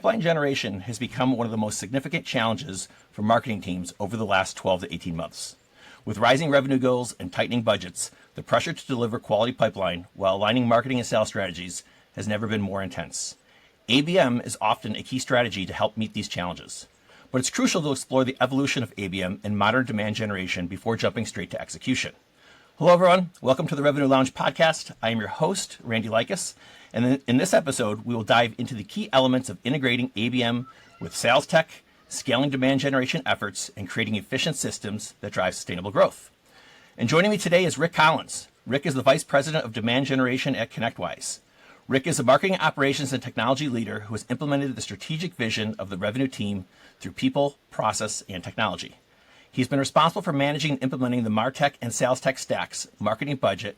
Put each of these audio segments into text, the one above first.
Pipeline generation has become one of the most significant challenges for marketing teams over the last 12 to 18 months. With rising revenue goals and tightening budgets, the pressure to deliver quality pipeline while aligning marketing and sales strategies has never been more intense. ABM is often a key strategy to help meet these challenges, but it's crucial to explore the evolution of ABM and modern demand generation before jumping straight to execution. Hello, everyone. Welcome to the Revenue Lounge podcast. I am your host, Randy Likas, and in this episode, we will dive into the key elements of integrating ABM with sales tech, scaling demand generation efforts, and creating efficient systems that drive sustainable growth. And joining me today is Rick Collins. Rick is the Vice President of Demand Generation at Connectwise. Rick is a marketing operations and technology leader who has implemented the strategic vision of the revenue team through people, process, and technology. He's been responsible for managing and implementing the MarTech and sales tech stacks, marketing budget,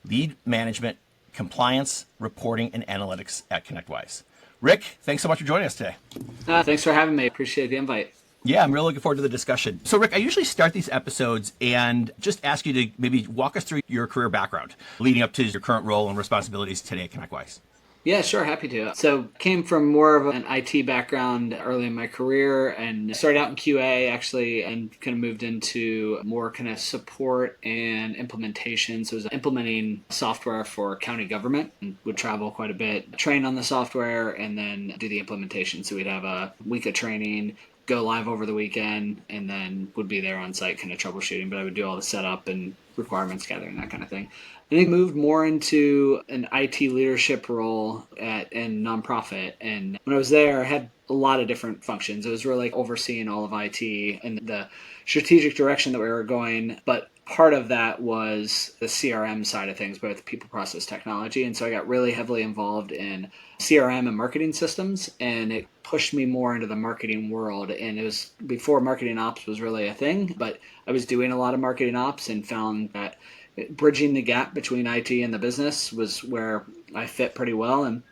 lead management, compliance, reporting, and analytics at Connectwise. Rick, thanks so much for joining us today. Thanks for having me. Appreciate the invite. Yeah, I'm really looking forward to the discussion. So, Rick, I usually start these episodes and just ask you to maybe walk us through your career background leading up to your current role and responsibilities today at Connectwise. Yeah, sure. Happy to. So came from more of an IT background early in my career and started out in QA actually and kind of moved into more kind of support and implementation. So I was implementing software for county government and would travel quite a bit, train on the software and then do the implementation. So we'd have a week of training, go live over the weekend, and then would be there on site kind of troubleshooting, but I would do all the setup and requirements gathering, that kind of thing. And I moved more into an IT leadership role at a nonprofit. And when I was there, I had a lot of different functions. It was really overseeing all of IT and the strategic direction that we were going. But part of that was the CRM side of things, both people, process, technology. And so I got really heavily involved in CRM and marketing systems, and it pushed me more into the marketing world. And it was before marketing ops was really a thing, but I was doing a lot of marketing ops and found that bridging the gap between IT and the business was where I fit pretty well, and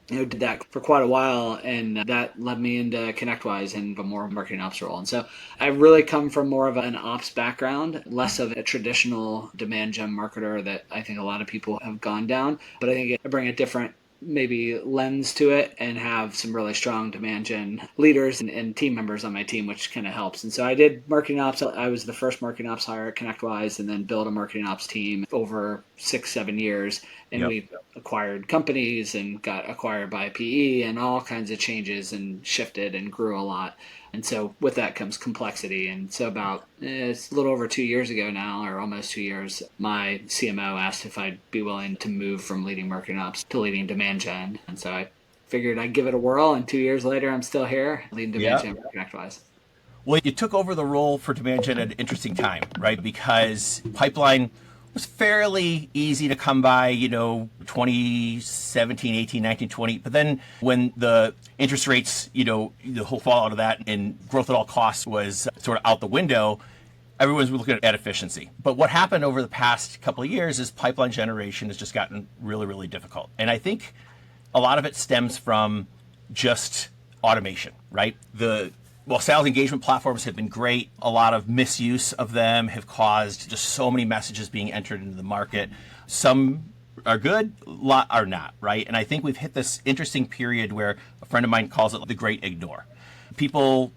did that for quite a while, and that led me into Connectwise and a more marketing ops role. And so I really come from more of an ops background, less of a traditional demand gen marketer that I think a lot of people have gone down, but I think I bring a different maybe lens to it and have some really strong demand gen leaders and team members on my team, which kind of helps. And so I did marketing ops. I was the first marketing ops hire at Connectwise and then built a marketing ops team over 6-7 years. And we acquired companies and got acquired by PE and all kinds of changes and shifted and grew a lot. And so with that comes complexity. And so about, it's a little over 2 years ago now, or almost 2 years, my CMO asked if I'd be willing to move from leading marketing ops to leading demand gen. And so I figured I'd give it a whirl. And 2 years later, I'm still here leading demand gen for Connectwise. Well, you took over the role for demand gen at an interesting time, right? Because pipeline was fairly easy to come by, 2017, 18, 19, 20. But then when the interest rates, the whole fallout of that and growth at all costs was sort of out the window, everyone's looking at efficiency. But what happened over the past couple of years is pipeline generation has just gotten really, really difficult. And I think a lot of it stems from just automation, right? Well, sales engagement platforms have been great. A lot of misuse of them have caused just so many messages being entered into the market. Some are good, a lot are not, right? And I think we've hit this interesting period where a friend of mine calls it the great ignore. People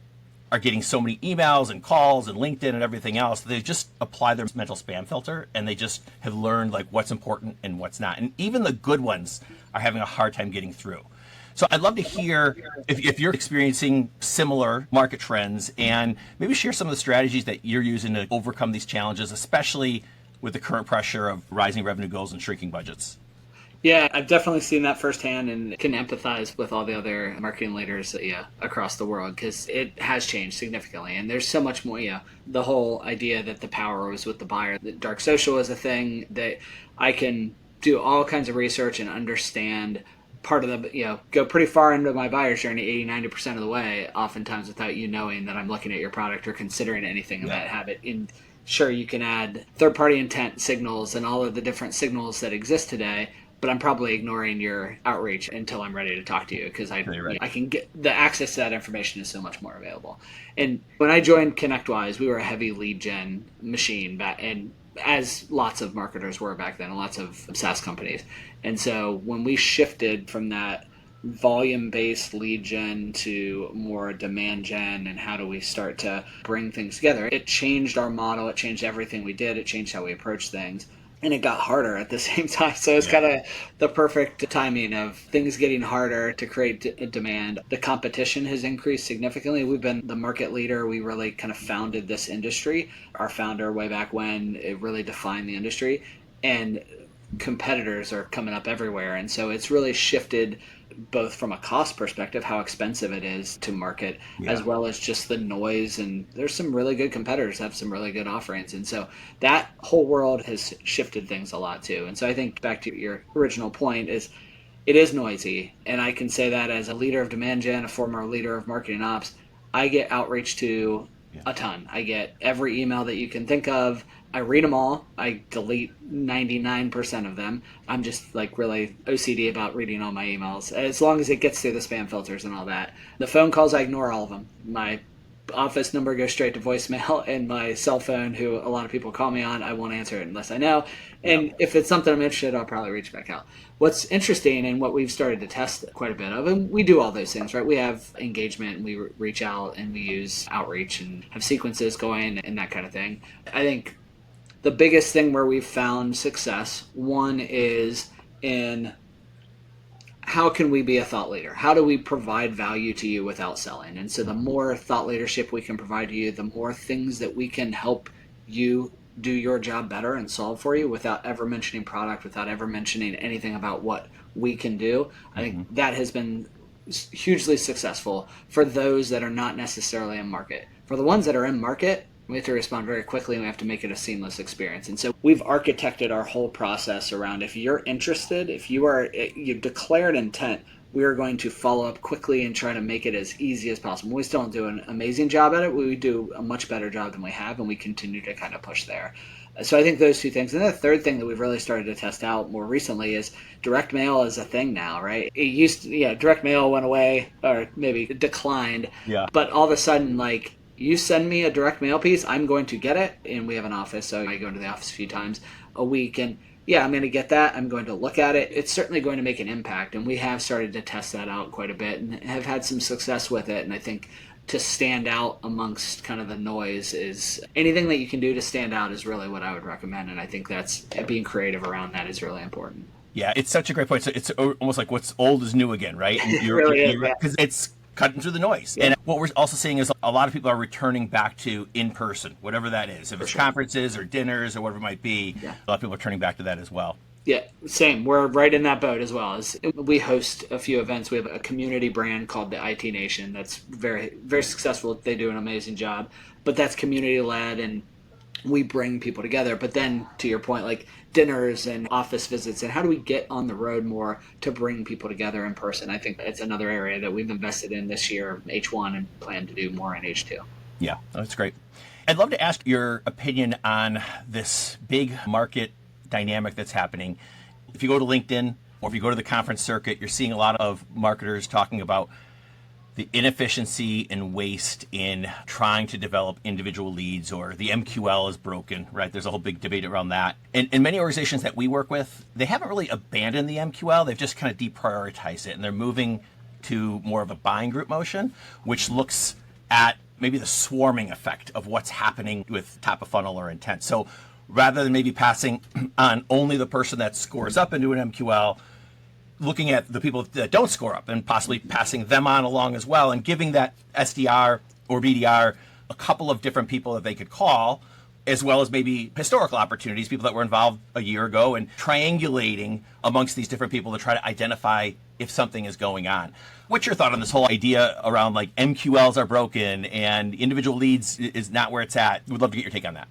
are getting so many emails and calls and LinkedIn and everything else. They just apply their mental spam filter and they just have learned like what's important and what's not. And even the good ones are having a hard time getting through. So I'd love to hear if you're experiencing similar market trends and maybe share some of the strategies that you're using to overcome these challenges, especially with the current pressure of rising revenue goals and shrinking budgets. Yeah, I've definitely seen that firsthand and can empathize with all the other marketing leaders across the world because it has changed significantly. And there's so much more, the whole idea that the power was with the buyer, that dark social is a thing that I can do all kinds of research and understand part of the, go pretty far into my buyer's journey, 80-90% of the way, oftentimes without you knowing that I'm looking at your product or considering anything in that habit. And sure, you can add third-party intent signals and all of the different signals that exist today, but I'm probably ignoring your outreach until I'm ready to talk to you because I can get the access to that information is so much more available. And when I joined Connectwise, we were a heavy lead gen machine back, and as lots of marketers were back then, lots of SaaS companies. And so when we shifted from that volume-based lead gen to more demand gen, and how do we start to bring things together. It changed our model. It changed everything we did. It changed how we approach things. And it got harder at the same time. So it's kind of the perfect timing of things getting harder to create demand. The competition has increased significantly. We've been the market leader. We really kind of founded this industry. Our founder, way back when, it really defined the industry. And competitors are coming up everywhere. And so it's really shifted both from a cost perspective, how expensive it is to market, as well as just the noise. And there's some really good competitors that have some really good offerings. And so that whole world has shifted things a lot too. And so I think back to your original point is it is noisy. And I can say that as a leader of demand gen, a former leader of marketing ops, I get outreach to a ton. I get every email that you can think of. I read them all. I delete 99% of them. I'm just like really OCD about reading all my emails, as long as it gets through the spam filters and all that. The phone calls, I ignore all of them. My office number goes straight to voicemail, and my cell phone, who a lot of people call me on, I won't answer it unless I know. And if it's something I'm interested in, I'll probably reach back out. What's interesting, and what we've started to test quite a bit of, and we do all those things, right? We have engagement, and we reach out, and we use outreach, and have sequences going, and that kind of thing. I think the biggest thing where we've found success, one is in how can we be a thought leader? How do we provide value to you without selling? And so the more thought leadership we can provide to you, the more things that we can help you do your job better and solve for you without ever mentioning product, without ever mentioning anything about what we can do. I think that has been hugely successful for those that are not necessarily in market. For the ones that are in market, we have to respond very quickly, and we have to make it a seamless experience. And so we've architected our whole process around, if you're interested, if you've declared intent, we are going to follow up quickly and try to make it as easy as possible. We still don't do an amazing job at it. We do a much better job than we have, and we continue to kind of push there. So I think those two things. And then the third thing that we've really started to test out more recently is direct mail is a thing now, right? It used to, direct mail went away, or maybe declined. Yeah. But all of a sudden, like, you send me a direct mail piece, I'm going to get it. And we have an office, so I go into the office a few times a week. And I'm going to get that. I'm going to look at it. It's certainly going to make an impact. And we have started to test that out quite a bit and have had some success with it. And I think to stand out amongst kind of the noise is anything that you can do to stand out is really what I would recommend. And I think that's being creative around that is really important. Yeah, it's such a great point. So it's almost like what's old is new again, right? It really is, yeah. Because it's cutting through the noise. Yeah. And what we're also seeing is a lot of people are returning back to in-person, whatever that is. If it's conferences or dinners or whatever it might be, a lot of people are turning back to that as well. Yeah, same. We're right in that boat as well. We host a few events. We have a community brand called the IT Nation that's very, very successful. They do an amazing job. But that's community-led, and we bring people together. But then, to your point, like dinners and office visits, and how do we get on the road more to bring people together in person? I think it's another area that we've invested in this year, H1, and plan to do more in H2. Yeah, that's great. I'd love to ask your opinion on this big market dynamic that's happening. If you go to LinkedIn or if you go to the conference circuit, you're seeing a lot of marketers talking about the inefficiency and waste in trying to develop individual leads, or the MQL is broken, right? There's a whole big debate around that. And in many organizations that we work with, they haven't really abandoned the MQL. They've just kind of deprioritized it, and they're moving to more of a buying group motion, which looks at maybe the swarming effect of what's happening with top of funnel or intent. So rather than maybe passing on only the person that scores up into an MQL, looking at the people that don't score up and possibly passing them on along as well, and giving that SDR or BDR a couple of different people that they could call, as well as maybe historical opportunities, people that were involved a year ago, and triangulating amongst these different people to try to identify if something is going on. What's your thought on this whole idea around like MQLs are broken and individual leads is not where it's at? We'd love to get your take on that.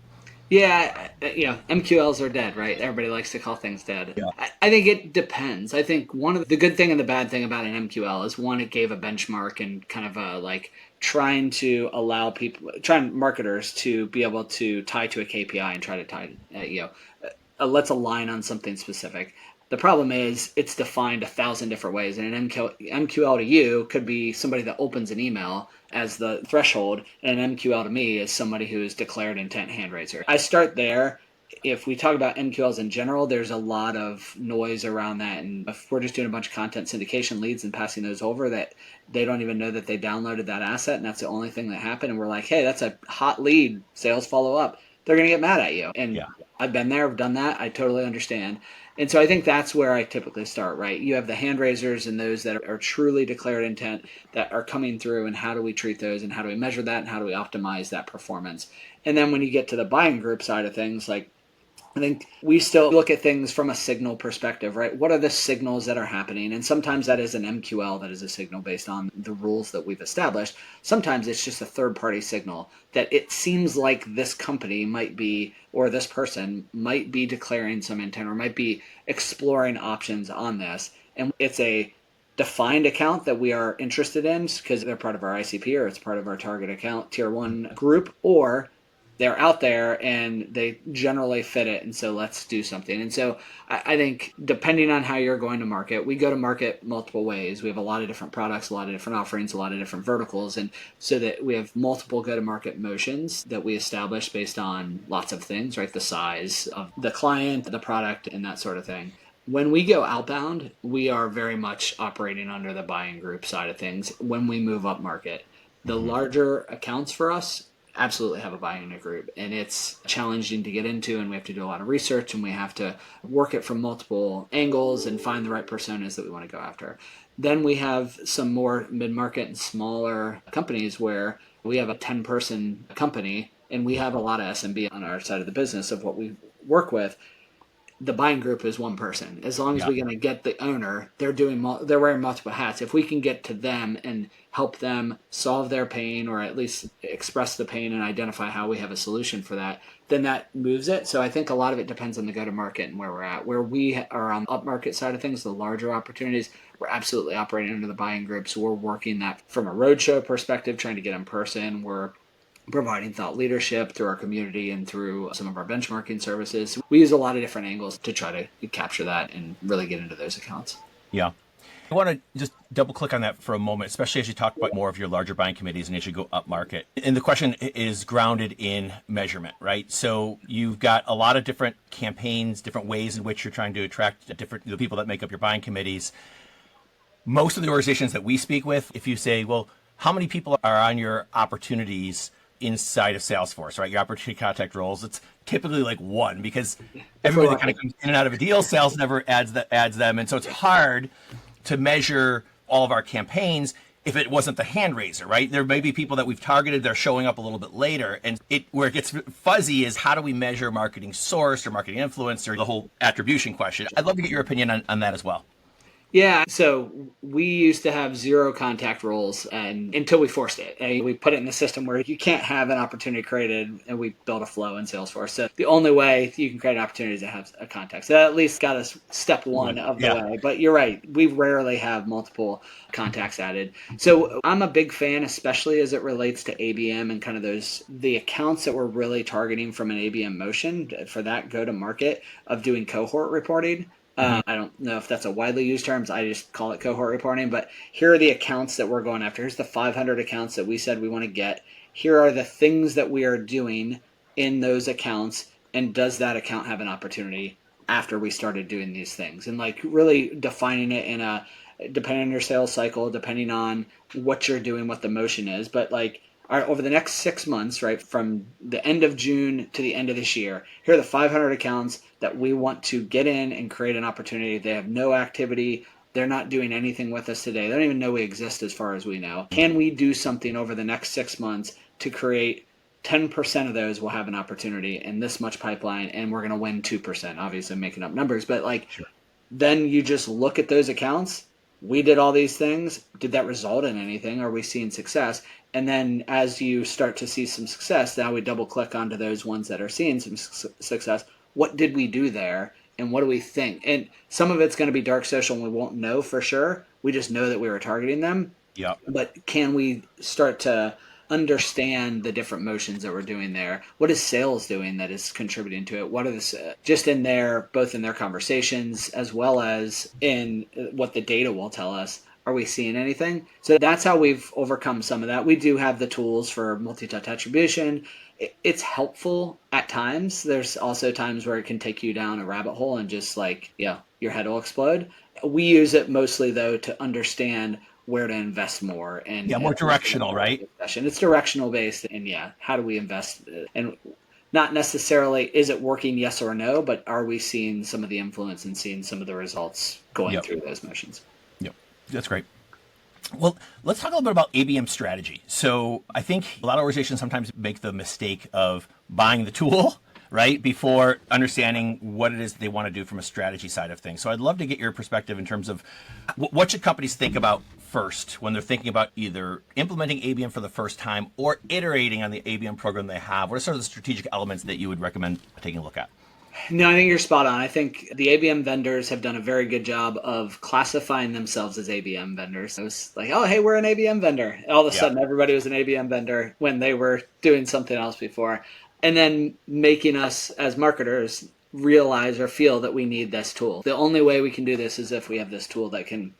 Yeah, MQLs are dead, right? Everybody likes to call things dead. Yeah. I think it depends. I think one of the good thing and the bad thing about an MQL is, one, it gave a benchmark and kind of a like trying marketers to be able to tie to a KPI and try to tie, let's align on something specific. The problem is it's defined 1,000 different ways, and an MQL to you could be somebody that opens an email as the threshold, and an MQL to me is somebody who is declared intent hand raiser. I start there. if we talk about MQLs in general, there's a lot of noise around that. And if we're just doing a bunch of content syndication leads and passing those over, that they don't even know that they downloaded that asset, and that's the only thing that happened, and we're like, hey, that's a hot lead, sales follow up, they're going to get mad at you. And Yeah. I've been there, I've done that, I totally understand. And so I think that's where I typically start, right? You have the hand raisers and those that are truly declared intent that are coming through, and how do we treat those, and how do we measure that, and how do we optimize that performance? And then when you get to the buying group side of things, like, I think we still look at things from a signal perspective, right? What are the signals that are happening? And sometimes that is an MQL, that is a signal based on the rules that we've established. Sometimes it's just a third party signal that it seems like this company might be, or this person might be declaring some intent, or might be exploring options on this. And it's a defined account that we are interested in because they're part of our ICP, or it's part of our target account tier one group, or they're out there and they generally fit it, and so let's do something. And so I think depending on how you're going to market, we go to market multiple ways. We have a lot of different products, a lot of different offerings, a lot of different verticals, and so that we have multiple go-to-market motions that we establish based on lots of things, right? The size of the client, the product, and that sort of thing. When we go outbound, we are very much operating under the buying group side of things. When we move up market, the larger accounts for us absolutely have a buying unit group, and it's challenging to get into, and we have to do a lot of research, and we have to work it from multiple angles and find the right personas that we want to go after. Then we have some more mid-market and smaller companies where we have a 10-person company, and we have a lot of SMB on our side of the business of what we work with. The buying group is one person. As long as Yeah. we're going to get the owner, they're wearing multiple hats. If we can get to them and help them solve their pain, or at least express the pain and identify how we have a solution for that, then that moves it. So I think a lot of it depends on the go to market and where we're at. Where we are on the upmarket side of things, the larger opportunities, we're absolutely operating under the buying group. So we're working that from a roadshow perspective, trying to get in person. We're providing thought leadership through our community and through some of our benchmarking services. We use a lot of different angles to try to capture that and really get into those accounts. Yeah. I want to just double click on that for a moment, especially as you talk about more of your larger buying committees and as you go up market. And the question is grounded in measurement, right? So you've got a lot of different campaigns, different ways in which you're trying to attract the people that make up your buying committees. Most of the organizations that we speak with, if you say, well, how many people are on your opportunities inside of Salesforce, right? Your opportunity contact roles, it's typically like one, because everybody that kind of comes in and out of a deal, sales never adds them. And so it's hard to measure all of our campaigns if it wasn't the hand raiser, right? There may be people that we've targeted, they're showing up a little bit later. And where it gets fuzzy is, how do we measure marketing source or marketing influence, or the whole attribution question? I'd love to get your opinion on that as well. Yeah, so we used to have zero contact roles, and until we forced it. And we put it in the system where you can't have an opportunity created, and we built a flow in Salesforce. So the only way you can create an opportunity is to have a contact. So that at least got us step one of the way. But you're right, we rarely have multiple contacts added. So I'm a big fan, especially as it relates to ABM and kind of the accounts that we're really targeting from an ABM motion for that go to market, of doing cohort reporting. I don't know if that's a widely used term. I just call it cohort reporting. But here are the accounts that we're going after. Here's the 500 accounts that we said we want to get. Here are the things that we are doing in those accounts. And does that account have an opportunity after we started doing these things? And like really defining it depending on your sales cycle, depending on what you're doing, what the motion is. But like, all right, over the next 6 months, right, from the end of June to the end of this year, here are the 500 accounts that we want to get in and create an opportunity. They have no activity. They're not doing anything with us today. They don't even know we exist as far as we know. Can we do something over the next 6 months to create 10% of those will have an opportunity and this much pipeline, and we're going to win 2%? Obviously, I'm making up numbers, but like, sure. Then you just look at those accounts. We did all these things. Did that result in anything? Are we seeing success? And then as you start to see some success, now we double click onto those ones that are seeing some success. What did we do there? And what do we think? And some of it's going to be dark social, and we won't know for sure. We just know that we were targeting them. Yeah. But can we start to understand the different motions that we're doing there? What is sales doing that is contributing to it? What is just both in their conversations as well as in what the data will tell us? Are we seeing anything? So that's how we've overcome some of that. We do have the tools for multi-touch attribution. It's helpful at times. There's also times where it can take you down a rabbit hole and just like, yeah, your head will explode. We use it mostly though to understand where to invest more Yeah, more directional, right? it's directional based. And yeah, how do we invest? And not necessarily is it working, yes or no, but are we seeing some of the influence and seeing some of the results going Yep. through those motions? Yep. That's great. Well, let's talk a little bit about ABM strategy. So I think a lot of organizations sometimes make the mistake of buying the tool, right, before understanding what it is they want to do from a strategy side of things. So I'd love to get your perspective in terms of what should companies think about first when they're thinking about either implementing ABM for the first time or iterating on the ABM program they have. What are sort of the strategic elements that you would recommend taking a look at? No, I think you're spot on. I think the ABM vendors have done a very good job of classifying themselves as ABM vendors. It was like, oh, hey, we're an ABM vendor. All of a sudden, everybody was an ABM vendor when they were doing something else before. And then making us as marketers realize or feel that we need this tool. The only way we can do this is if we have this tool that can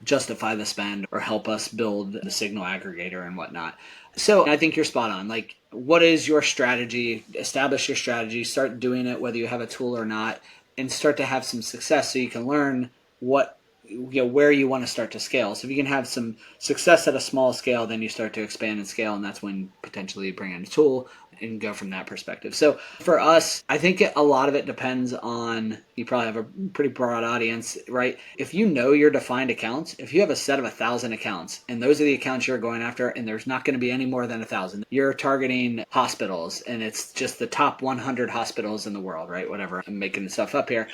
justify the spend or help us build the signal aggregator and whatnot. So I think you're spot on. Like, what is your strategy? Establish your strategy, start doing it whether you have a tool or not, and start to have some success so you can learn where you want to start to scale. So if you can have some success at a small scale, then you start to expand and scale, and that's when potentially you bring in a tool and go from that perspective. So for us, I think a lot of it depends on, you probably have a pretty broad audience, right? If you know your defined accounts, if you have a set of 1,000 accounts and those are the accounts you're going after, and there's not going to be any more than 1,000, you're targeting hospitals and it's just the top 100 hospitals in the world, right? Whatever, I'm making stuff up here.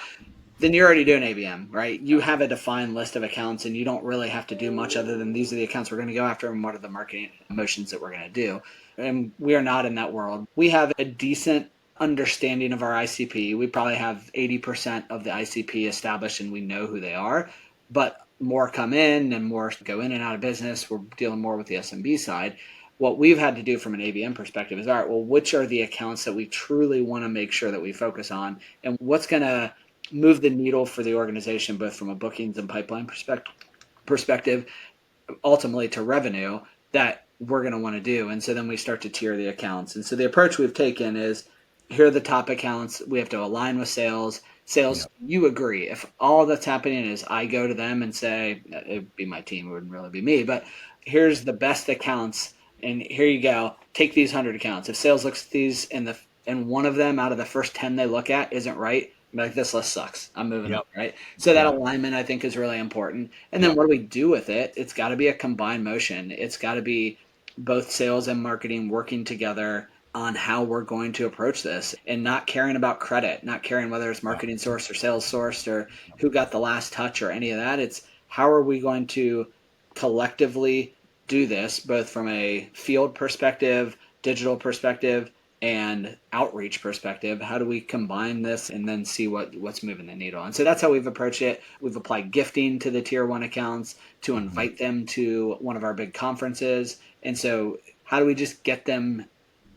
Then you're already doing ABM, right? You have a defined list of accounts and you don't really have to do much other than these are the accounts we're going to go after and what are the marketing motions that we're going to do. And we are not in that world. We have a decent understanding of our ICP. We probably have 80% of the ICP established and we know who they are, but more come in and more go in and out of business. We're dealing more with the SMB side. What we've had to do from an ABM perspective is, all right, well, which are the accounts that we truly want to make sure that we focus on, and what's going to move the needle for the organization, both from a bookings and pipeline perspective, ultimately to revenue, that we're going to want to do. And so then we start to tier the accounts. And so the approach we've taken is, here are the top accounts. We have to align with sales. Sales, you agree. If all that's happening is I go to them and say, it'd be my team, it wouldn't really be me, but here's the best accounts, and here you go. Take these 100 accounts. If sales looks at these and one of them out of the first 10 they look at isn't right, like, this list sucks, I'm moving up, right? So that alignment, I think, is really important. And then what do we do with it? It's got to be a combined motion. It's got to be both sales and marketing working together on how we're going to approach this, and not caring about credit, not caring whether it's marketing sourced or sales sourced or who got the last touch or any of that. It's how are we going to collectively do this, both from a field perspective, digital perspective, and outreach perspective. How do we combine this and then see what's moving the needle? And so that's how we've approached it. We've applied gifting to the tier one accounts to invite them to one of our big conferences. And so how do we just get them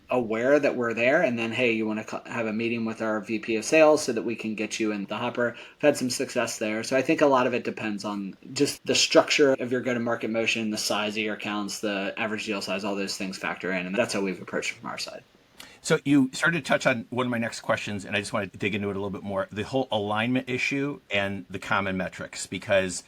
aware that we're there, and then, hey, you want to have a meeting with our VP of sales so that we can get you in the hopper. We've had some success there. So I think a lot of it depends on just the structure of your go-to-market motion, the size of your accounts, the average deal size, all those things factor in. And that's how we've approached it from our side. So you started to touch on one of my next questions, and I just want to dig into it a little bit more. The whole alignment issue and the common metrics, because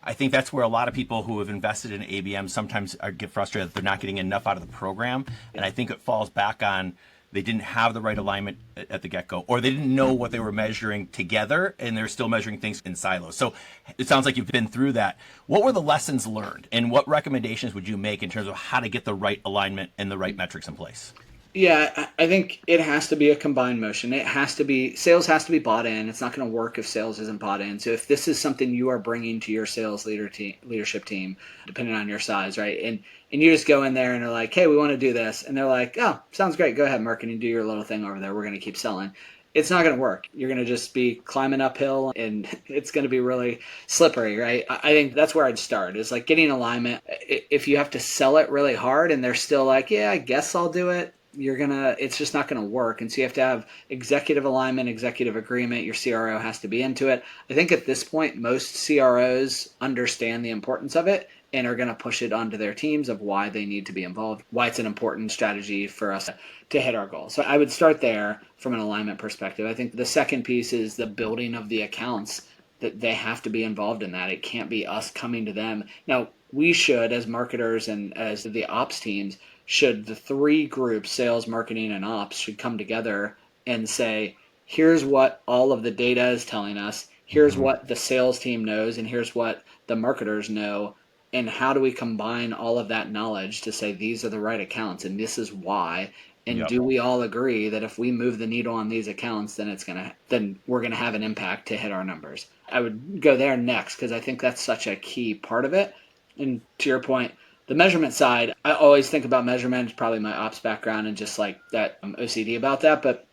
I think that's where a lot of people who have invested in ABM sometimes get frustrated that they're not getting enough out of the program. And I think it falls back on they didn't have the right alignment at the get-go, or they didn't know what they were measuring together, and they're still measuring things in silos. So it sounds like you've been through that. What were the lessons learned, and what recommendations would you make in terms of how to get the right alignment and the right metrics in place? Yeah, I think it has to be a combined motion. Sales has to be bought in. It's not going to work if sales isn't bought in. So if this is something you are bringing to your sales leadership team, depending on your size, right? And you just go in there and they're like, hey, we want to do this. And they're like, oh, sounds great. Go ahead, marketing, do your little thing over there. We're going to keep selling. It's not going to work. You're going to just be climbing uphill, and it's going to be really slippery, right? I think that's where I'd start, is like getting alignment. If you have to sell it really hard and they're still like, yeah, I guess I'll do it, it's just not gonna work. And so you have to have executive alignment, executive agreement. Your CRO has to be into it. I think at this point, most CROs understand the importance of it and are going to push it onto their teams of why they need to be involved, why it's an important strategy for us to hit our goals. So I would start there from an alignment perspective. I think the second piece is the building of the accounts, that they have to be involved in that. It can't be us coming to them. Now, we should, as marketers and as the ops teams, should the three groups, sales, marketing, and ops, should come together and say, here's what all of the data is telling us, here's what the sales team knows, and here's what the marketers know, and how do we combine all of that knowledge to say these are the right accounts and this is why, and Yep. do we all agree that if we move the needle on these accounts, then we're gonna have an impact to hit our numbers. I would go there next because I think that's such a key part of it. And to your point, the measurement side, I always think about measurement. It's probably my ops background and just like that OCD about that, but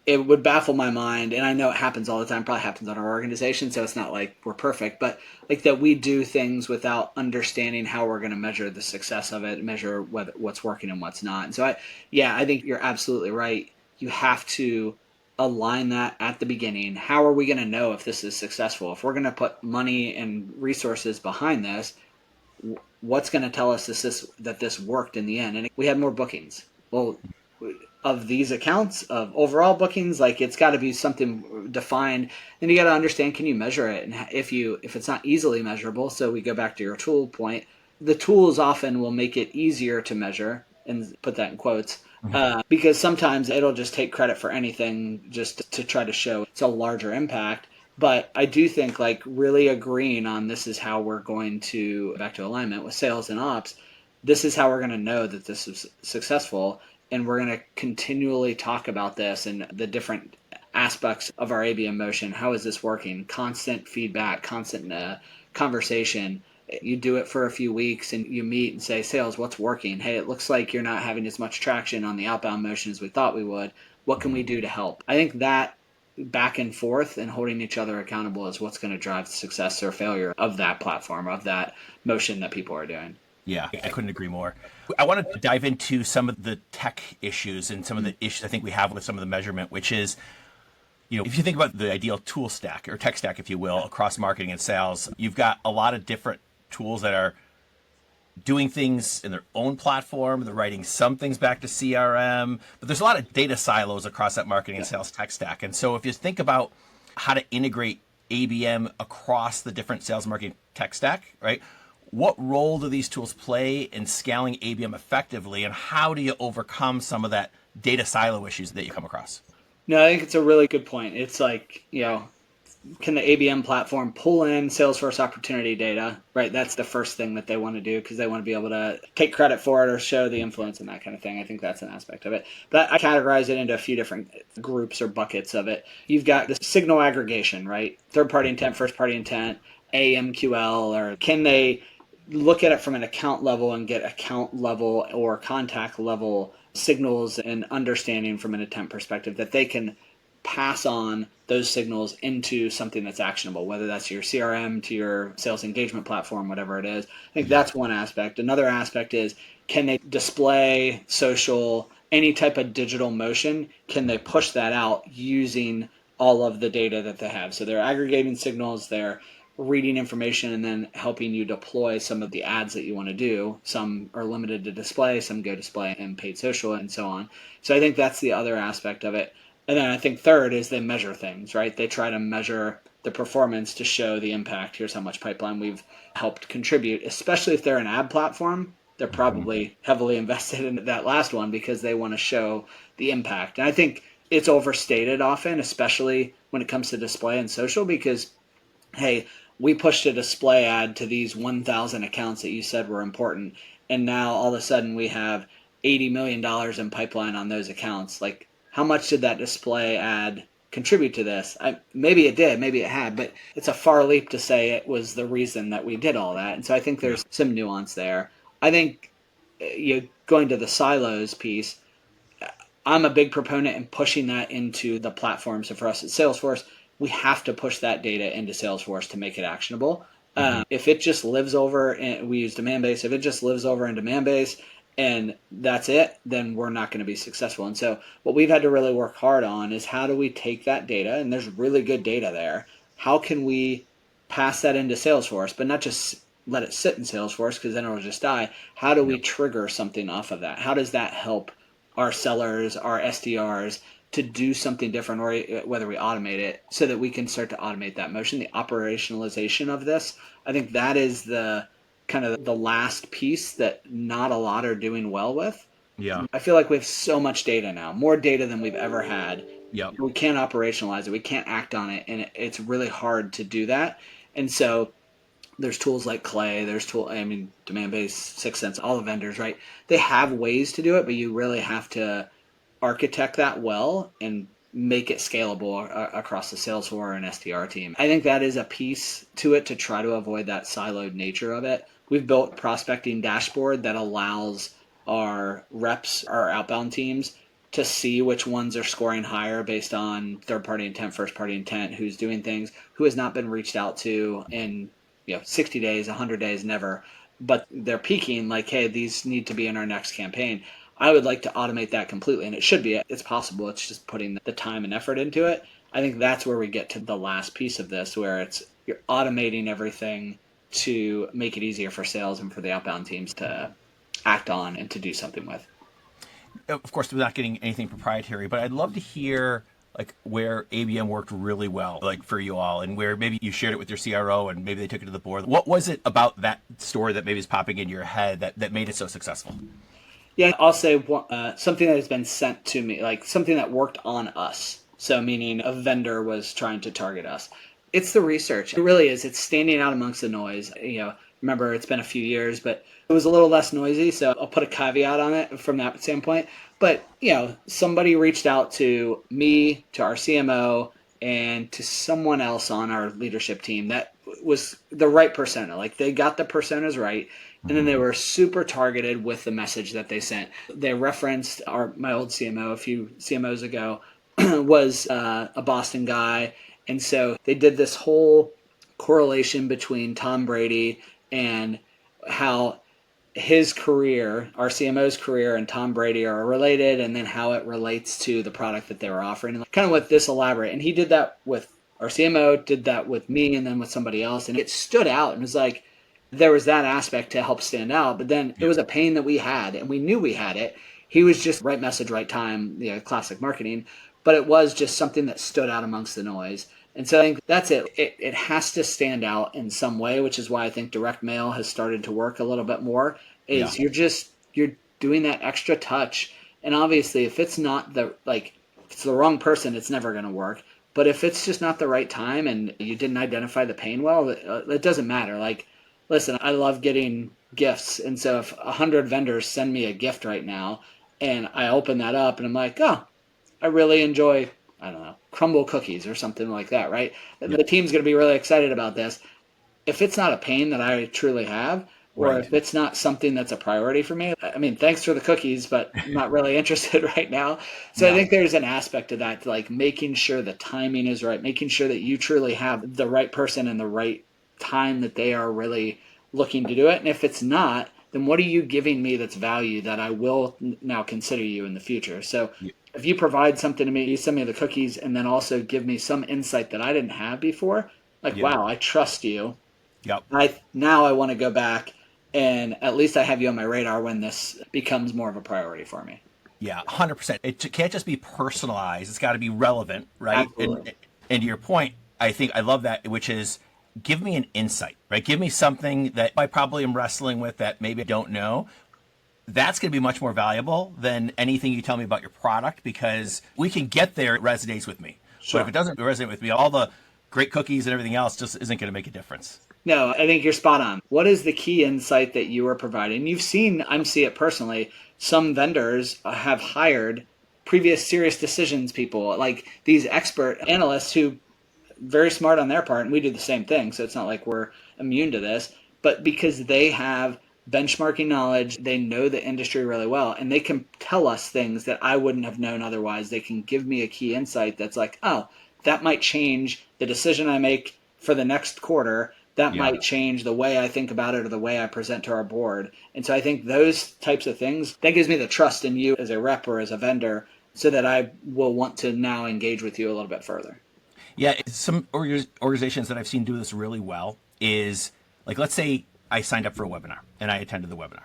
it would baffle my mind, and I know it happens all the time, probably happens on our organization, so it's not like we're perfect, but like that we do things without understanding how we're going to measure the success of it, measure what's working and what's not. And so I think you're absolutely right. You have to align that at the beginning. How are we going to know if this is successful? If we're going to put money and resources behind this, what's going to tell us that this worked in the end? And we had more bookings. Well, of these accounts, of overall bookings, like it's got to be something defined. Then you got to understand, can you measure it? And if it's not easily measurable, so we go back to your tool point, the tools often will make it easier to measure, and put that in quotes, because sometimes it'll just take credit for anything just to try to show it's a larger impact. But I do think like really agreeing on this is how we're going to, back to alignment with sales and ops, this is how we're going to know that this is successful. And we're going to continually talk about this and the different aspects of our ABM motion. How is this working? Constant feedback, constant conversation. You do it for a few weeks and you meet and say, sales, what's working? Hey, it looks like you're not having as much traction on the outbound motion as we thought we would. What can we do to help? I think that back and forth and holding each other accountable is what's going to drive the success or failure of that platform, of that motion that people are doing. Yeah, I couldn't agree more. I want to dive into some of the tech issues and some of the issues I think we have with some of the measurement, which is, if you think about the ideal tool stack or tech stack, if you will, across marketing and sales, you've got a lot of different tools that are doing things in their own platform. They're writing some things back to CRM, but there's a lot of data silos across that marketing and sales tech stack. And so if you think about how to integrate ABM across the different sales marketing tech stack, right? What role do these tools play in scaling ABM effectively, and how do you overcome some of that data silo issues that you come across? No, I think it's a really good point. It's like, can the ABM platform pull in Salesforce opportunity data, right? That's the first thing that they want to do because they want to be able to take credit for it or show the influence and that kind of thing. I think that's an aspect of it. But I categorize it into a few different groups or buckets of it. You've got the signal aggregation, right? Third-party intent, first-party intent, MQL, or can they look at it from an account level and get account level or contact level signals and understanding from an intent perspective that they can pass on those signals into something that's actionable, whether that's your CRM to your sales engagement platform, whatever it is. I think that's one aspect. Another aspect is, can they display, social, any type of digital motion? Can they push that out using all of the data that they have? So they're aggregating signals, they're reading information, and then helping you deploy some of the ads that you want to do. Some are limited to display, some go display and paid social, and so on. So I think that's the other aspect of it. And then I think third is they measure things, right? They try to measure the performance to show the impact. Here's how much pipeline we've helped contribute, especially if they're an ad platform. They're probably heavily invested in that last one because they want to show the impact. And I think it's overstated often, especially when it comes to display and social, because, hey, we pushed a display ad to these 1,000 accounts that you said were important, and now all of a sudden we have $80 million in pipeline on those accounts. Like, how much did that display ad contribute to this? Maybe it did, maybe it had, but it's a far leap to say it was the reason that we did all that. And so I think there's some nuance there. I think going to the silos piece, I'm a big proponent in pushing that into the platform. So for us at Salesforce, we have to push that data into Salesforce to make it actionable. If it just lives over, and we use demand base, if it just lives over in demand base and that's it, then we're not going to be successful. And so what we've had to really work hard on is how do we take that data, and there's really good data there. How can we pass that into Salesforce, but not just let it sit in Salesforce because then it'll just die. How do we Yep. trigger something off of that? How does that help our sellers, our SDRs to do something different, or whether we automate it so that we can start to automate that motion, the operationalization of this? I think that is the kind of the last piece that not a lot are doing well with. Yeah. I feel like we have so much data now, more data than we've ever had. Yep. We can't operationalize it. We can't act on it. And it's really hard to do that. And so there's tools like Clay, Demand-Based, Sixth Sense, all the vendors, right? They have ways to do it, but you really have to architect that well and make it scalable across the Salesforce and SDR team. I think that is a piece to it to try to avoid that siloed nature of it. We've built a prospecting dashboard that allows our reps, our outbound teams, to see which ones are scoring higher based on third-party intent, first-party intent, who's doing things, who has not been reached out to in 60 days, 100 days, never. But they're peaking like, hey, these need to be in our next campaign. I would like to automate that completely, and it should be. It's possible. It's just putting the time and effort into it. I think that's where we get to the last piece of this, where you're automating everything to make it easier for sales and for the outbound teams to act on and to do something with. Of course, without getting anything proprietary, but I'd love to hear like where ABM worked really well, like for you all, and where maybe you shared it with your CRO and maybe they took it to the board. What was it about that story that maybe is popping into your head that made it so successful? Yeah, I'll say something that has been sent to me, like something that worked on us. So, meaning a vendor was trying to target us. It's the research. It really is. It's standing out amongst the noise. Remember, it's been a few years, but it was a little less noisy. So I'll put a caveat on it from that standpoint. But, somebody reached out to me, to our CMO, and to someone else on our leadership team that was the right persona. Like they got the personas right. And then they were super targeted with the message that they sent. They referenced my old CMO a few CMOs ago was a Boston guy. And so they did this whole correlation between Tom Brady and how his career, our CMO's career, and Tom Brady are related, and then how it relates to the product that they were offering. And kind of with this elaborate. And he did that with our CMO, did that with me, and then with somebody else. And it stood out and was like, there was that aspect to help stand out, but then it was a pain that we had, and we knew we had it. He was just right message, right time, classic marketing, but it was just something that stood out amongst the noise. And so I think that's it. It has to stand out in some way, which is why I think direct mail has started to work a little bit more. Is you're doing that extra touch, and obviously if it's not if it's the wrong person, it's never going to work. But if it's just not the right time and you didn't identify the pain well, it doesn't matter. Like, listen, I love getting gifts. And so if 100 vendors send me a gift right now and I open that up and I'm like, oh, I really enjoy, I don't know, crumble cookies or something like that, right? Yeah. The team's going to be really excited about this. If it's not a pain that I truly have, or Right. if it's not something that's a priority for me, I mean, thanks for the cookies, but I'm not really interested right now. So I Yeah. think there's an aspect to that, like making sure the timing is right, making sure that you truly have the right person and the right time that they are really looking to do it. And if it's not, then what are you giving me that's value that I will now consider you in the future? So Yeah. if you provide something to me, you send me the cookies and then also give me some insight that I didn't have before, like, Yeah. wow, I trust you. Yep. Now I want to go back and at least I have you on my radar when this becomes more of a priority for me. Yeah, 100%. It can't just be personalized. It's got to be relevant, right? Absolutely. And to your point, I think I love that, which is give me an insight, right? Give me something that I probably am wrestling with that maybe I don't know. That's going to be much more valuable than anything you tell me about your product because we can get there. It resonates with me. But if Sure. it doesn't resonate with me, all the great cookies and everything else just isn't going to make a difference. No, I think you're spot on. What is the key insight that you are providing? You've seen, I see it personally, some vendors have hired previous serious decisions people, like these expert analysts who very smart on their part, and we do the same thing. So it's not like we're immune to this, but because they have benchmarking knowledge, they know the industry really well, and they can tell us things that I wouldn't have known otherwise. They can give me a key insight that's like, oh, that might change the decision I make for the next quarter that Yeah. might change the way I think about it or the way I present to our board. And so I think those types of things, that gives me the trust in you as a rep or as a vendor so that I will want to now engage with you a little bit further. Yeah, some organizations that I've seen do this really well is like, let's say I signed up for a webinar and I attended the webinar.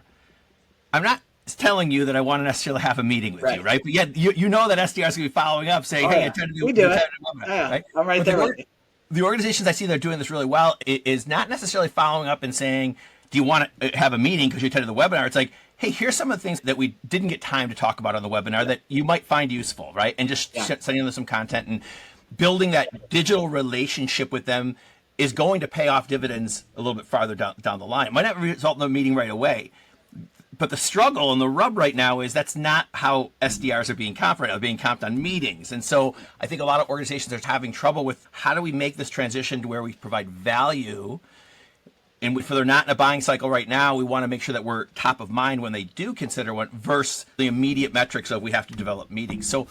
I'm not telling you that I want to necessarily have a meeting with you, Right. right? But yet you know that SDR is going to be following up saying, Oh, hey, yeah. We you do it. attended the webinar, Yeah. right? I'm right But there with you. the organizations I see that are doing this really well is not necessarily following up and saying, do you want to have a meeting because you attended the webinar? It's like, hey, here's some of the things that we didn't get time to talk about on the webinar that you might find useful, right? And just Yeah. sending them some content and building that digital relationship with them is going to pay off dividends a little bit farther down the line. It might not result in a meeting right away, but the struggle and the rub right now is that's not how SDRs are being comped right now. They're being comped on meetings. And so I think a lot of organizations are having trouble with how do we make this transition to where we provide value. And if they're not in a buying cycle right now, we want to make sure that we're top of mind when they do consider one versus the immediate metrics of we have to develop meetings. So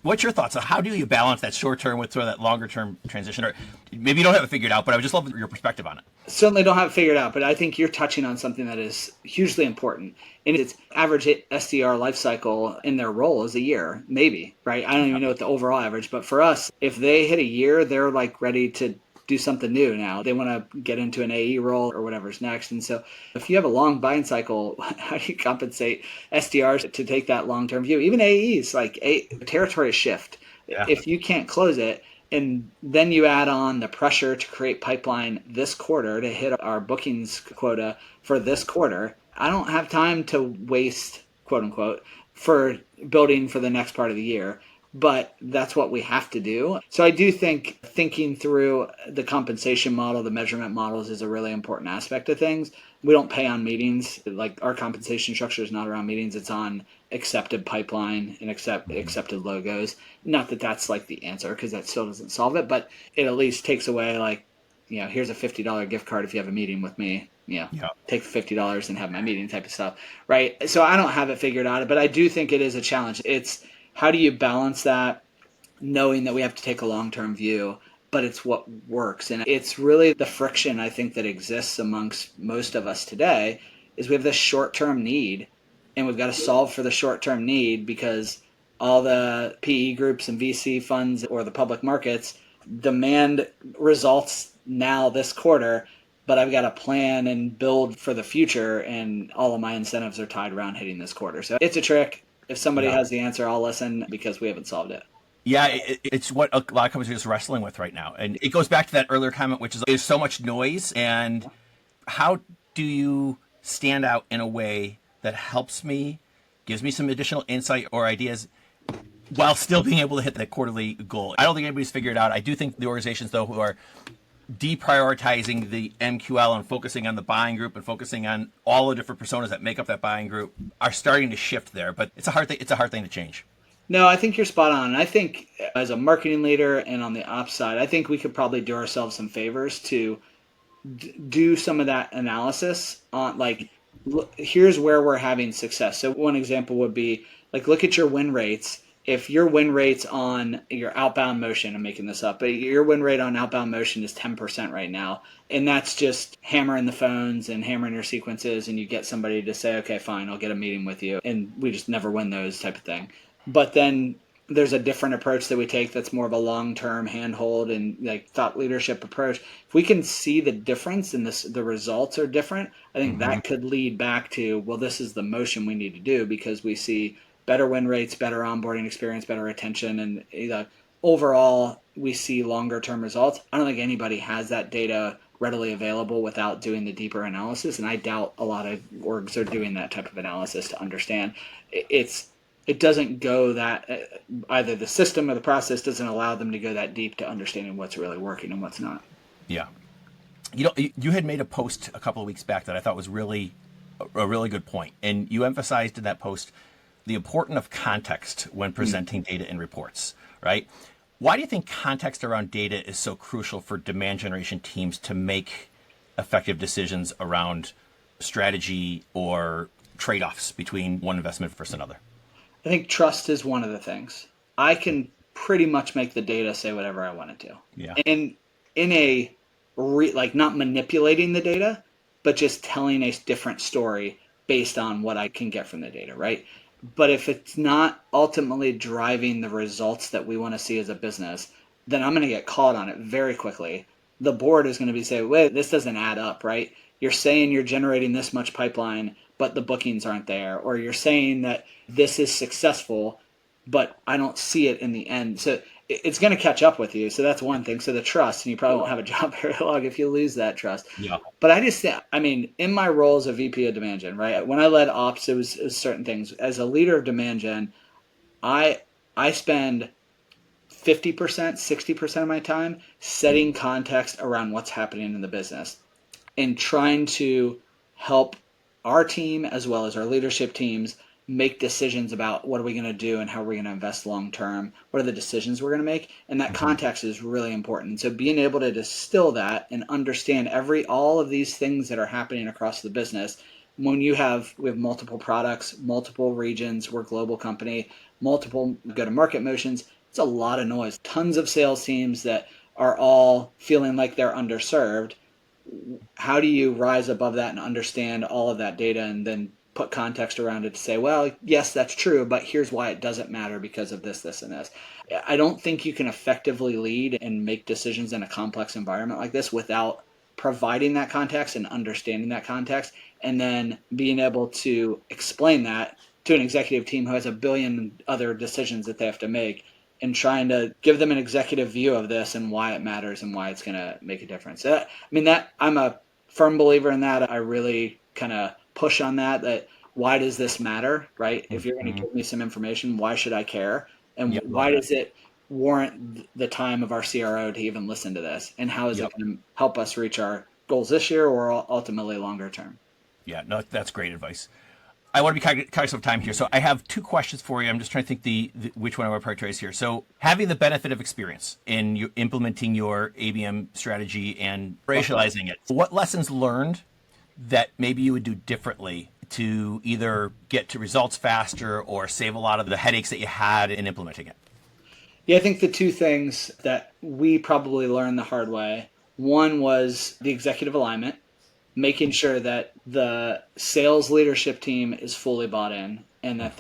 what's your thoughts on how do you balance that short term with sort of that longer term transition? Or maybe you don't have it figured out, but I would just love your perspective on it. Certainly don't have it figured out, but I think you're touching on something that is hugely important. And it's average SDR life cycle in their role is a year, maybe, right? I don't even know what the overall average, but for us, if they hit a year, they're like ready to do something new now. They want to get into an AE role or whatever's next. And so if you have a long buying cycle, how do you compensate SDRs to take that long-term view? Even AEs, like a territory shift. Yeah. If you can't close it, and then you add on the pressure to create pipeline this quarter to hit our bookings quota for this quarter, I don't have time to waste, quote unquote, for building for the next part of the year. But that's what we have to do. So I do think thinking through the compensation model, the measurement models is a really important aspect of things. We don't pay on meetings. Like our compensation structure is not around meetings. It's on accepted pipeline and accepted logos. Not that that's like the answer because that still doesn't solve it, but it at least takes away like, here's a $50 gift card if you have a meeting with me. Yeah. Take $50 and have my meeting type of stuff, right? So I don't have it figured out, but I do think it is a challenge. It's how do you balance that knowing that we have to take a long-term view, but it's what works. And it's really the friction I think that exists amongst most of us today is we have this short-term need and we've got to solve for the short-term need because all the PE groups and VC funds or the public markets demand results now this quarter, but I've got to plan and build for the future and all of my incentives are tied around hitting this quarter. So it's a trick. If somebody has the answer, I'll listen because we haven't solved it. Yeah, it's what a lot of companies are just wrestling with right now. And it goes back to that earlier comment, which is there's so much noise. And how do you stand out in a way that helps me, gives me some additional insight or ideas while still being able to hit that quarterly goal? I don't think anybody's figured it out. I do think the organizations, though, who are deprioritizing the MQL and focusing on the buying group and focusing on all the different personas that make up that buying group are starting to shift there. But it's a hard thing. It's a hard thing to change. No, I think you're spot on. And I think as a marketing leader and on the ops side, I think we could probably do ourselves some favors to do some of that analysis on like, here's where we're having success. So one example would be like, look at your win rates. If your win rates on your outbound motion, I'm making this up, but your win rate on outbound motion is 10% right now. And that's just hammering the phones and hammering your sequences. And you get somebody to say, okay, fine, I'll get a meeting with you. And we just never win those type of thing. But then there's a different approach that we take that's more of a long-term handhold and like thought leadership approach. If we can see the difference and the results are different, I think that could lead back to, well, this is the motion we need to do because we see better win rates, better onboarding experience, better retention, and overall we see longer-term results. I don't think anybody has that data readily available without doing the deeper analysis, and I doubt a lot of orgs are doing that type of analysis to understand. It doesn't go that either the system or the process doesn't allow them to go that deep to understanding what's really working and what's not. Yeah. You had made a post a couple of weeks back that I thought was really a really good point. And you emphasized in that post the importance of context when presenting data and reports, right? Why do you think context around data is so crucial for demand generation teams to make effective decisions around strategy or trade-offs between one investment versus another? I think trust is one of the things. I can pretty much make the data say whatever I want it to. Yeah. And in a like not manipulating the data, but just telling a different story based on what I can get from the data, right? But if it's not ultimately driving the results that we want to see as a business, then I'm going to get caught on it very quickly. The board is going to be saying, wait, this doesn't add up, right? You're saying you're generating this much pipeline, but the bookings aren't there. Or you're saying that this is successful, but I don't see it in the end. So it's going to catch up with you. So that's one thing. So the trust, and you probably won't have a job very long if you lose that trust. Yeah. But I just, I mean, in my role as a VP of demand gen, right? When I led ops, it was certain things. As a leader of demand gen, I I spend 50%, 60% of my time setting context around what's happening in the business and trying to help our team as well as our leadership teams make decisions about what are we going to do and how are we going to invest long term, what are the decisions we're going to make, and that context is really important. So being able to distill that and understand all of these things that are happening across the business. When we have multiple products, multiple regions, we're a global company, multiple go to market motions, it's a lot of noise, tons of sales teams that are all feeling like they're underserved. How do you rise above that and understand all of that data and then put context around it to say, well, yes, that's true, but here's why it doesn't matter because of this, and this. I don't think you can effectively lead and make decisions in a complex environment like this without providing that context and understanding that context, and then being able to explain that to an executive team who has a billion other decisions that they have to make, and trying to give them an executive view of this and why it matters and why it's going to make a difference. I mean, that I'm a firm believer in that. I really kind of push on that. That why does this matter, right? If you're going to give me some information, why should I care? And Yep. Love why that. does it warrant the time of our CRO to even listen to this? And how is Yep. it going to help us reach our goals this year or ultimately longer term? Yeah. No, that's great advice. I want to be conscious of time here, so I have two questions for you. I'm just trying to think which one I want to prioritize here. So, having the benefit of experience in implementing your ABM strategy and operationalizing it, what lessons learned that maybe you would do differently to either get to results faster or save a lot of the headaches that you had in implementing it? Yeah, I think the two things that we probably learned the hard way, one was the executive alignment, making sure that the sales leadership team is fully bought in and that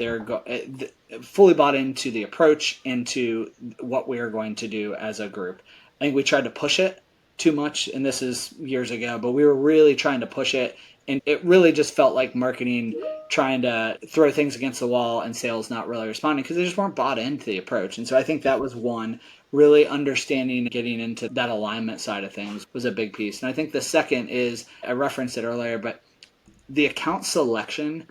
fully bought into the approach, into what we are going to do as a group. I think we tried to push it too much, and this is years ago, but we were really trying to push it, and it really just felt like marketing trying to throw things against the wall and sales not really responding because they just weren't bought into the approach. And so I think that was one, really understanding, getting into that alignment side of things was a big piece. And I think the second is, I referenced it earlier, but the account selection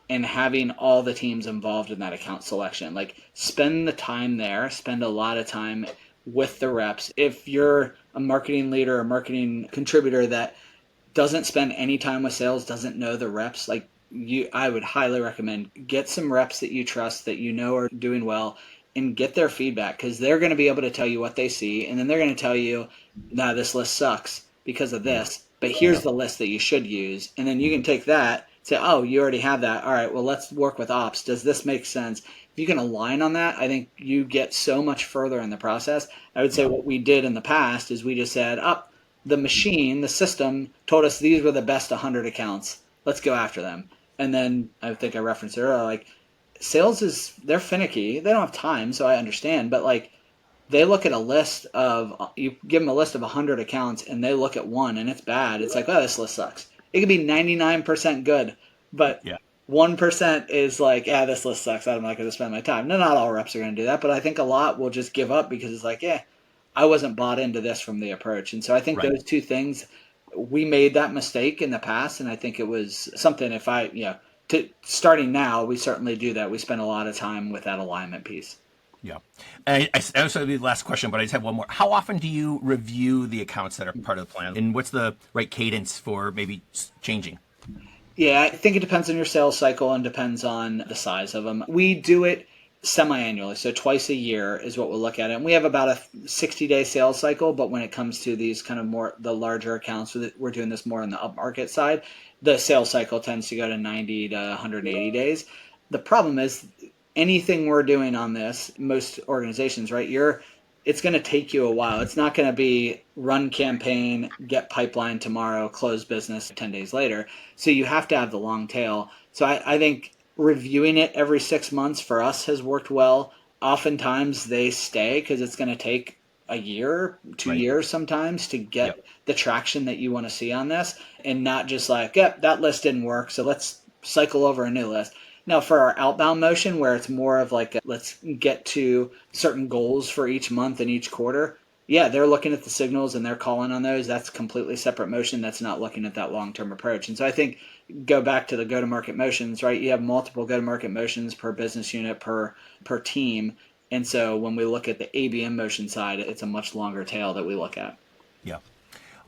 and having all the teams involved in that account selection. Like, spend the time there, spend a lot of time with the reps. If you're a marketing leader or marketing contributor that doesn't spend any time with sales, doesn't know the reps, like, I would highly recommend get some reps that you trust, that you know are doing well, and get their feedback, because they're going to be able to tell you what they see, and then they're going to tell you, nah, this list sucks because of this, but here's Yep. the list that you should use. And then you can take that, say, oh, you already have that, all right, well, let's work with ops, does this make sense? If you can align on that, I think you get so much further in the process. I would say Yep. what we did in the past is we just said, up, the machine, the system told us these were the best 100 accounts. Let's go after them. And then I think I referenced it earlier, like, sales is, they're finicky. They don't have time, so I understand. But like, they look at a list of, you give them a list of 100 accounts and they look at one and it's bad. It's like, oh, this list sucks. It could be 99% good, but Yeah. 1% is like, yeah, this list sucks. I'm not going to spend my time. No, not all reps are going to do that, but I think a lot will just give up because it's like, yeah, I wasn't bought into this from the approach. And so I think Right. those two things, we made that mistake in the past. And I think it was something, if I, starting now, we certainly do that. We spend a lot of time with that alignment piece. Yeah. And I also have the last question, but I just have one more. How often do you review the accounts that are part of the plan? And what's the right cadence for maybe changing? Yeah, I think it depends on your sales cycle and depends on the size of them. We do it semi-annually, so twice a year is what we'll look at it. And we have about a 60-day sales cycle, but when it comes to these kind of more the larger accounts, we're doing this more on the upmarket side. The sales cycle tends to go to 90 to 180 days. The problem is anything we're doing on this, most organizations, right? it's going to take you a while. It's not going to be run campaign, get pipeline tomorrow, close business 10 days later. So you have to have the long tail. So I think reviewing it every 6 months for us has worked well. Oftentimes they stay because it's going to take a year, 2 years sometimes to get the traction that you want to see on this, and not just like, yep, that list didn't work, so let's cycle over a new list. Now, for our outbound motion, where it's more of like, let's get to certain goals for each month and each quarter, yeah, they're looking at the signals and they're calling on those. That's completely separate motion. That's not looking at that long-term approach. And so I think go back to the go-to-market motions, right? You have multiple go-to-market motions per business unit, per team. And so when we look at the ABM motion side, it's a much longer tail that we look at. Yeah.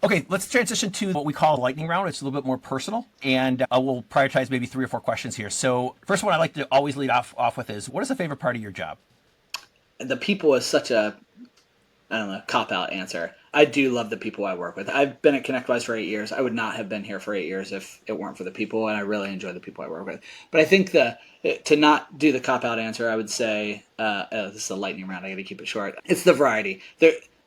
Okay, let's transition to what we call a lightning round. It's a little bit more personal, and we'll prioritize maybe 3 or 4 questions here. So first one I like to always lead off with is, what is the favorite part of your job? The people is such a, I don't know, cop-out answer. I do love the people I work with. I've been at Connectwise for 8 years. I would not have been here for 8 years if it weren't for the people, and I really enjoy the people I work with. But I think to not do the cop-out answer, I would say, this is a lightning round, I got to keep it short. It's the variety.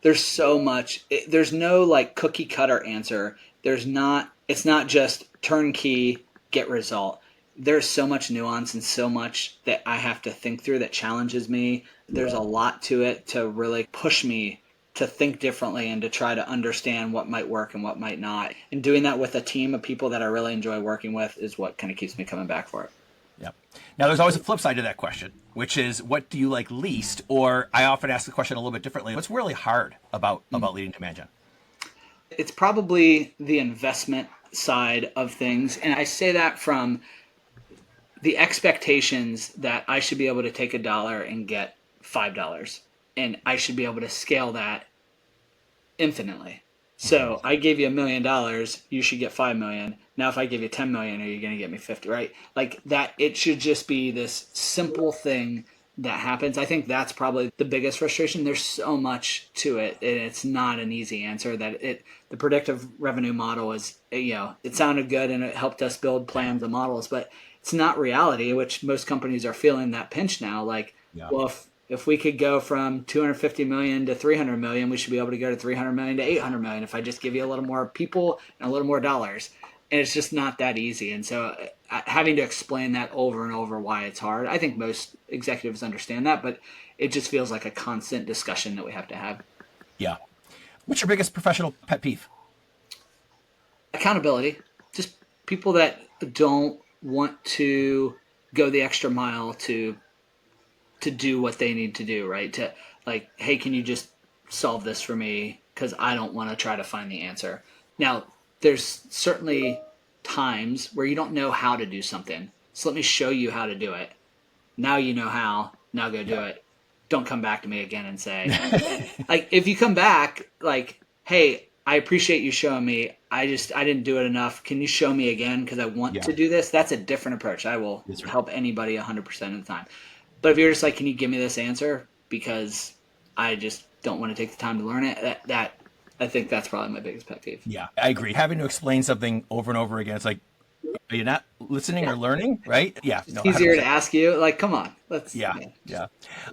There's so much. There's no like cookie cutter answer. It's not just turnkey, get result. There's so much nuance and so much that I have to think through that challenges me. There's a lot to it to really push me to think differently and to try to understand what might work and what might not. And doing that with a team of people that I really enjoy working with is what kind of keeps me coming back for it. Yeah. Now, there's always a flip side to that question, which is, what do you like least? Or I often ask the question a little bit differently. What's really hard about leading demand gen? It's probably the investment side of things. And I say that from the expectations that I should be able to take $1 and get $5. And I should be able to scale that infinitely. So I gave you $1 million, you should get 5 million. Now, if I give you 10 million, are you going to get me 50, right? Like that, it should just be this simple thing that happens. I think that's probably the biggest frustration. There's so much to it, and it's not an easy answer. The predictive revenue model is, it sounded good and it helped us build plans and models, but it's not reality, which most companies are feeling that pinch now. Like, well, if we could go from 250 million to 300 million, we should be able to go to 300 million to 800 million if I just give you a little more people and a little more dollars. And it's just not that easy. And so having to explain that over and over why it's hard, I think most executives understand that, but it just feels like a constant discussion that we have to have. Yeah. What's your biggest professional pet peeve? Accountability. Just people that don't want to go the extra mile to do what they need to do, right? To like, hey, can you just solve this for me? Because I don't want to try to find the answer. Now, there's certainly times where you don't know how to do something. So let me show you how to do it. Now you know how. Now go do it. Don't come back to me again and say, like, if you come back, like, hey, I appreciate you showing me. I didn't do it enough. Can you show me again? Because I want to do this. That's a different approach. I will help anybody 100% of the time. But if you're just like, can you give me this answer? Because I just don't want to take the time to learn it. That I think that's probably my biggest pet peeve. Yeah, I agree. Having to explain something over and over again, it's like, are you not listening or learning? Right? Yeah. It's easier to ask you. Like, come on. Let's. Yeah. All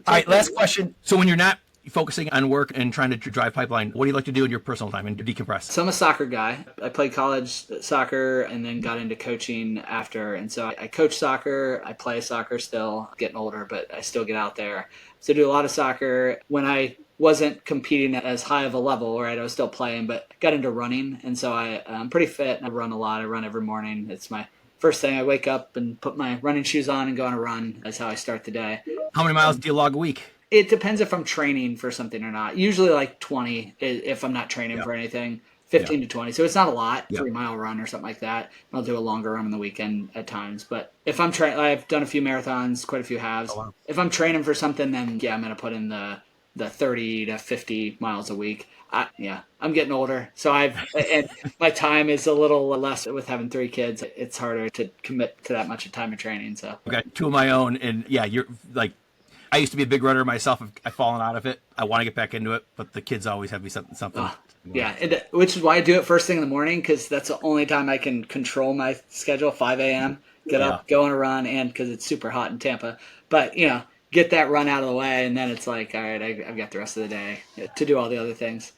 right. Last question. So when you're not focusing on work and trying to drive pipeline, what do you like to do in your personal time and decompress? So I'm a soccer guy. I played college soccer and then got into coaching after. And so I coach soccer. I play soccer still, getting older, but I still get out there. So I do a lot of soccer. When I wasn't competing at as high of a level, right, I was still playing, but got into running. And so I'm pretty fit and I run a lot. I run every morning. It's my first thing. I wake up and put my running shoes on and go on a run. That's how I start the day. How many miles do you log a week? It depends if I'm training for something or not. Usually like 20 if I'm not training for anything, 15 to 20. So it's not a lot, 3-mile run or something like that. I'll do a longer run on the weekend at times. But if I'm training, I've done a few marathons, quite a few halves. Oh, wow. If I'm training for something, then I'm going to put in the 30 to 50 miles a week. I'm getting older. So and my time is a little less with having 3 kids. It's harder to commit to that much of time of training. So I've got 2 of my own, and you're like, I used to be a big runner myself. I've fallen out of it. I want to get back into it, but the kids always have me something. And which is why I do it first thing in the morning, because that's the only time I can control my schedule. 5 a.m. Get up, go on a run, and because it's super hot in Tampa. But get that run out of the way, and then it's like, all right, I've got the rest of the day to do all the other things.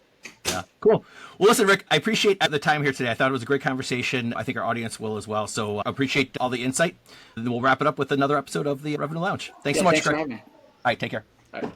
Yeah, cool. Well, listen, Rick, I appreciate the time here today. I thought it was a great conversation. I think our audience will as well. So I appreciate all the insight. We'll wrap it up with another episode of the Revenue Lounge. Thanks so much, Thanks for Rick. having me. All right, take care. All right.